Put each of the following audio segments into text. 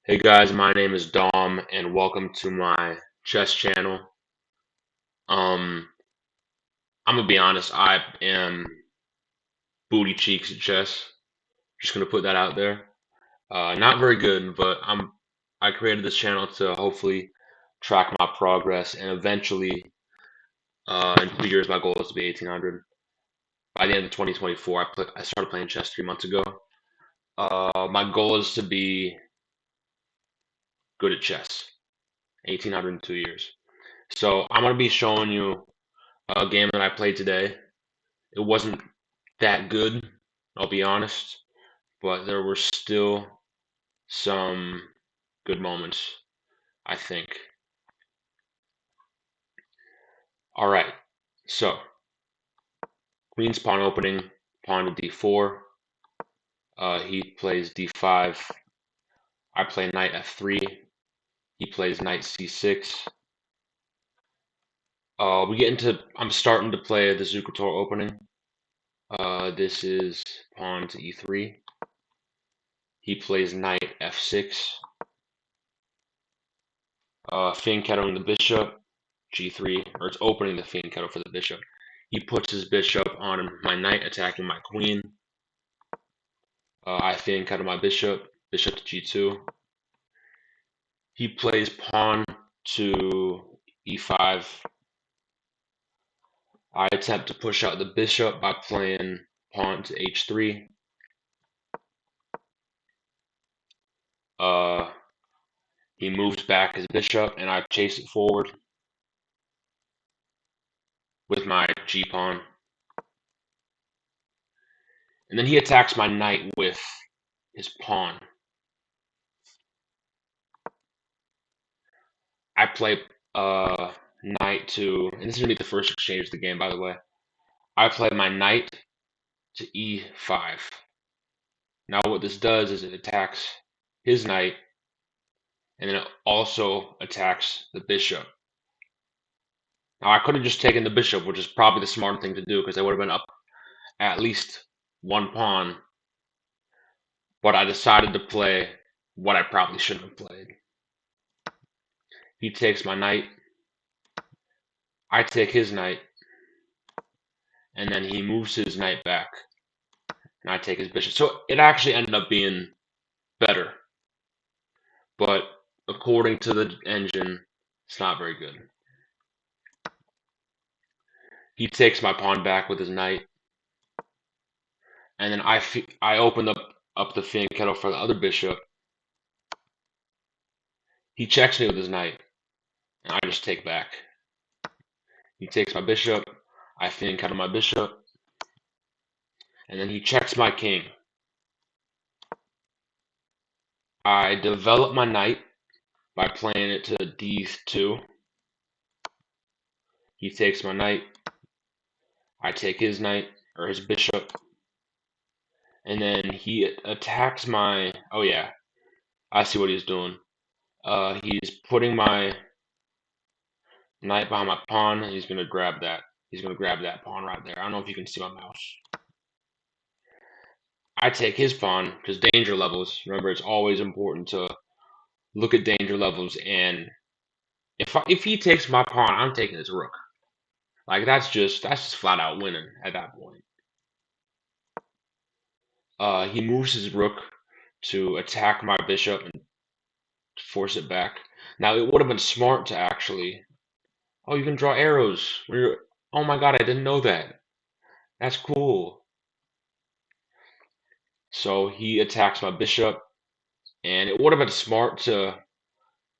Hey guys, my name is Dom and welcome to my chess channel. Um, I'm gonna be honest, I am booty cheeks at chess. Just gonna put that out there. Not very good, but I created this channel to hopefully track my progress and eventually, in 2 years, my goal is to be 1800. By the end of 2024, I started playing chess 3 months ago. My goal is to be good at chess, 1800 in 2 years. So I'm gonna be showing you a game that I played today. It wasn't that good, I'll be honest, but there were still some good moments, I think. All right, so Queen's pawn opening, pawn to d4. He plays d5. I play knight f3. He plays knight c6. I'm starting to play the Zucator opening. This is pawn to e3. He plays knight f6. Fianchettoing the bishop, g3, or it's opening the fianchetto for the bishop. He puts his bishop on my knight, attacking my queen. I fianchetto my bishop, bishop to g2. He plays pawn to e5. I attempt to push out the bishop by playing pawn to h3. Uh, he moves back his bishop, and I chase it forward with my g-pawn. And then he attacks my knight with his pawn. I play knight to, and this is gonna be the first exchange of the game, by the way. I play my knight to e5. Now, what this does is it attacks his knight, and then it also attacks the bishop. Now, I could have just taken the bishop, which is probably the smart thing to do because I would have been up at least one pawn, but I decided to play what I probably shouldn't have played. He takes my knight, I take his knight, and then he moves his knight back, and I take his bishop. So it actually ended up being better, but according to the engine, it's not very good. He takes my pawn back with his knight, and then I open up the fianchetto for the other bishop. He checks me with his knight, and I just take back. He takes my bishop, I fianchetto my bishop, and then he checks my king. I develop my knight by playing it to d2. He takes my knight, I take his knight, or his bishop, and then he attacks my, oh yeah, I see what he's doing. He's putting my knight behind my pawn, and he's gonna grab that. He's gonna grab that pawn right there. I don't know if you can see my mouse. I take his pawn because danger levels. Remember, it's always important to look at danger levels. And if he takes my pawn, I'm taking his rook. Like that's just flat out winning at that point. He moves his rook to attack my bishop and force it back. Now it would have been smart to actually. Oh, you can draw arrows. Oh my god, I didn't know that. That's cool. So he attacks my bishop, and it would have been smart to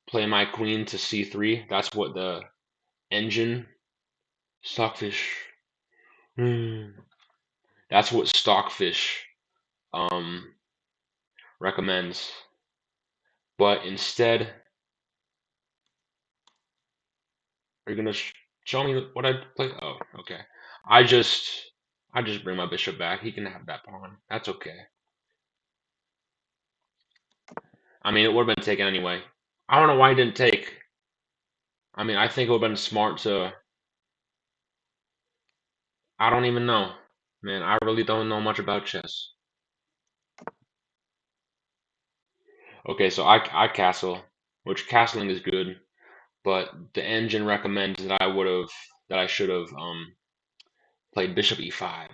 play my queen to c3. That's what the engine stockfish. That's what stockfish um recommends. But instead, are you gonna show me what I play? Oh, okay. I just I just bring my bishop back. He can have that pawn. That's okay. I mean, it would have been taken anyway. I don't know why he didn't take. I mean, I think it would have been smart to. I don't even know. Man, I really don't know much about chess. Okay, so I castle, which castling is good, but the engine recommends that I should have played bishop e5,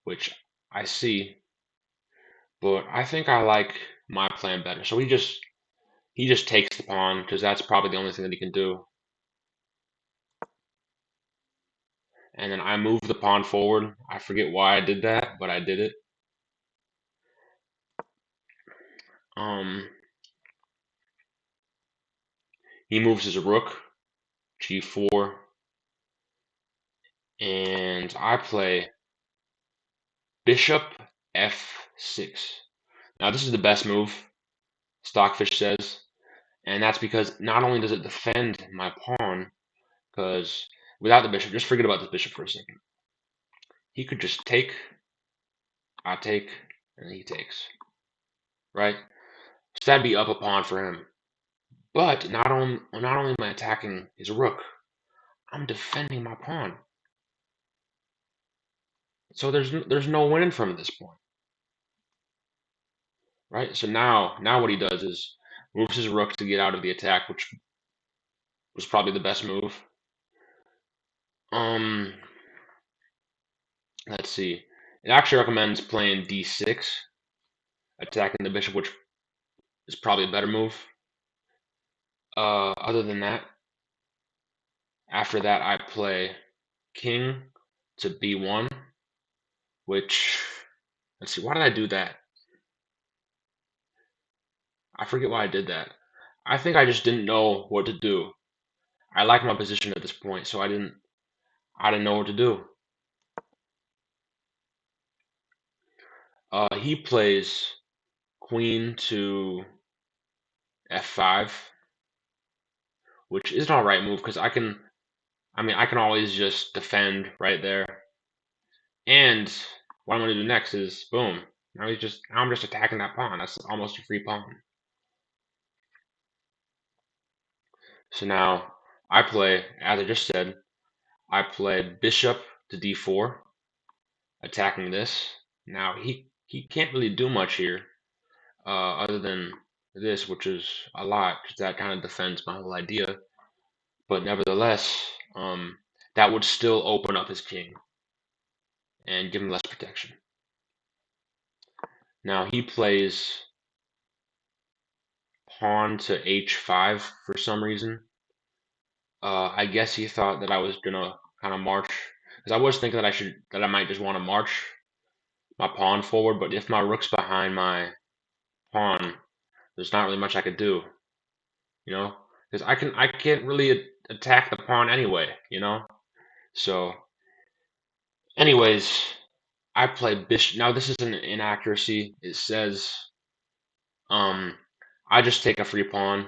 which I see, but I think I like my plan better. So he just takes the pawn because that's probably the only thing that he can do. And then I move the pawn forward. I forget why I did that, but I did it. Um, he moves his rook, g4, and I play bishop f6. Now this is the best move, Stockfish says, and that's because not only does it defend my pawn, because without the bishop, just forget about the bishop for a second. He could just take, I take, and he takes, right? So that'd be up a pawn for him. But not only am I attacking his rook, I'm defending my pawn. So there's no winning from this point, right? So now what he does is moves his rook to get out of the attack, which was probably the best move. Um, let's see. It actually recommends playing d6, attacking the bishop, which is probably a better move. Other than that, after that I play king to b1, which let's see, why did I do that? I forget why I did that. I think I just didn't know what to do. I like my position at this point, so I didn't know what to do. He plays queen to f5, which is an alright move because I can always just defend right there. And what I'm gonna do next is boom. Now I'm just attacking that pawn. That's almost a free pawn. So now I play, as I just said, I play bishop to d4, attacking this. Now he can't really do much here, other than this, which is a lot, because that kind of defends my whole idea. But nevertheless, that would still open up his king and give him less protection. Now he plays pawn to h5 for some reason. I guess he thought that I was gonna kind of march, because I was thinking that I might just want to march my pawn forward. But if my rook's behind my pawn, there's not really much I could do, you know, because I can't really attack the pawn anyway, you know. So, anyways, I play bishop. Now this is an inaccuracy. It says um I just take a free pawn.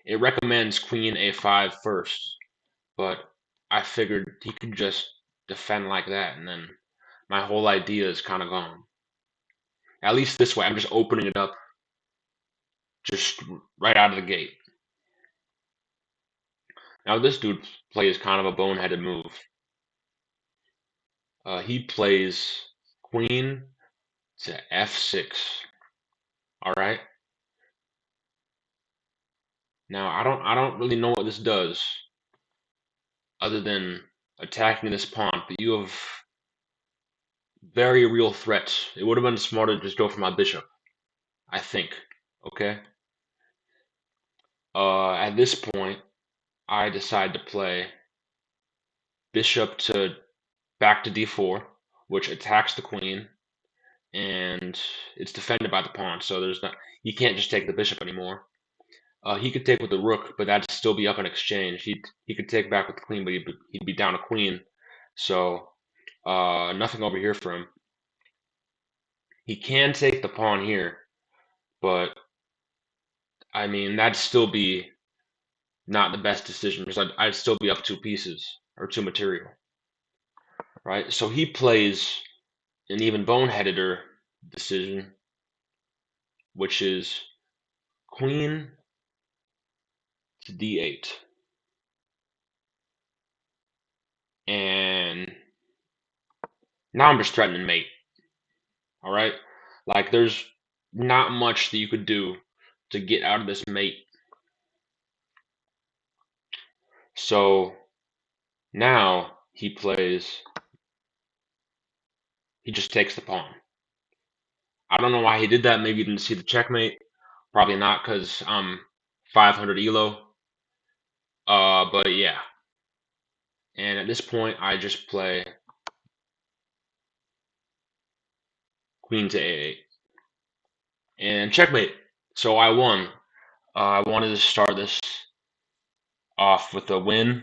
It recommends queen a5 first, but I figured he could just defend like that, and then my whole idea is kind of gone. At least this way, I'm just opening it up just right out of the gate. Now this dude plays kind of a boneheaded move. He plays queen to f6. All right. Now I don't really know what this does other than attacking this pawn, but you have very real threats. It would have been smarter to just go for my bishop, I think. Okay. At this point, I decide to play bishop to back to d4, which attacks the queen, and it's defended by the pawn. So there's not you can't just take the bishop anymore. He could take with the rook, but that'd still be up in exchange. He could take back with the queen, but he'd be down a queen. So nothing over here for him. He can take the pawn here, but I mean that'd still be not the best decision because I'd still be up two pieces or two material, right? So he plays an even boneheadeder decision, which is queen to d8, and now I'm just threatening mate. All right, like not much that you could do to get out of this mate. So now he just takes the pawn. I don't know why he did that. Maybe he didn't see the checkmate. Probably not, because I'm 500 elo. But yeah. And at this point, I just play queen to a8 and checkmate. So I won. I wanted to start this off with a win.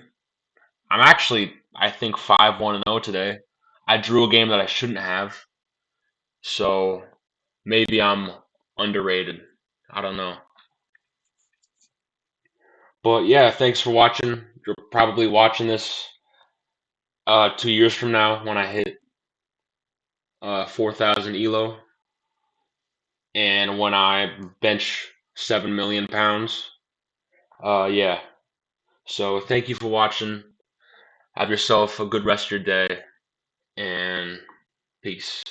I'm actually, I think, 5-1-0 today. I drew a game that I shouldn't have. So maybe I'm underrated. I don't know. But yeah, thanks for watching. You're probably watching this 2 years from now when I hit 4,000 elo and when I bench 7 million pounds. Yeah. So thank you for watching. Have yourself a good rest of your day and peace.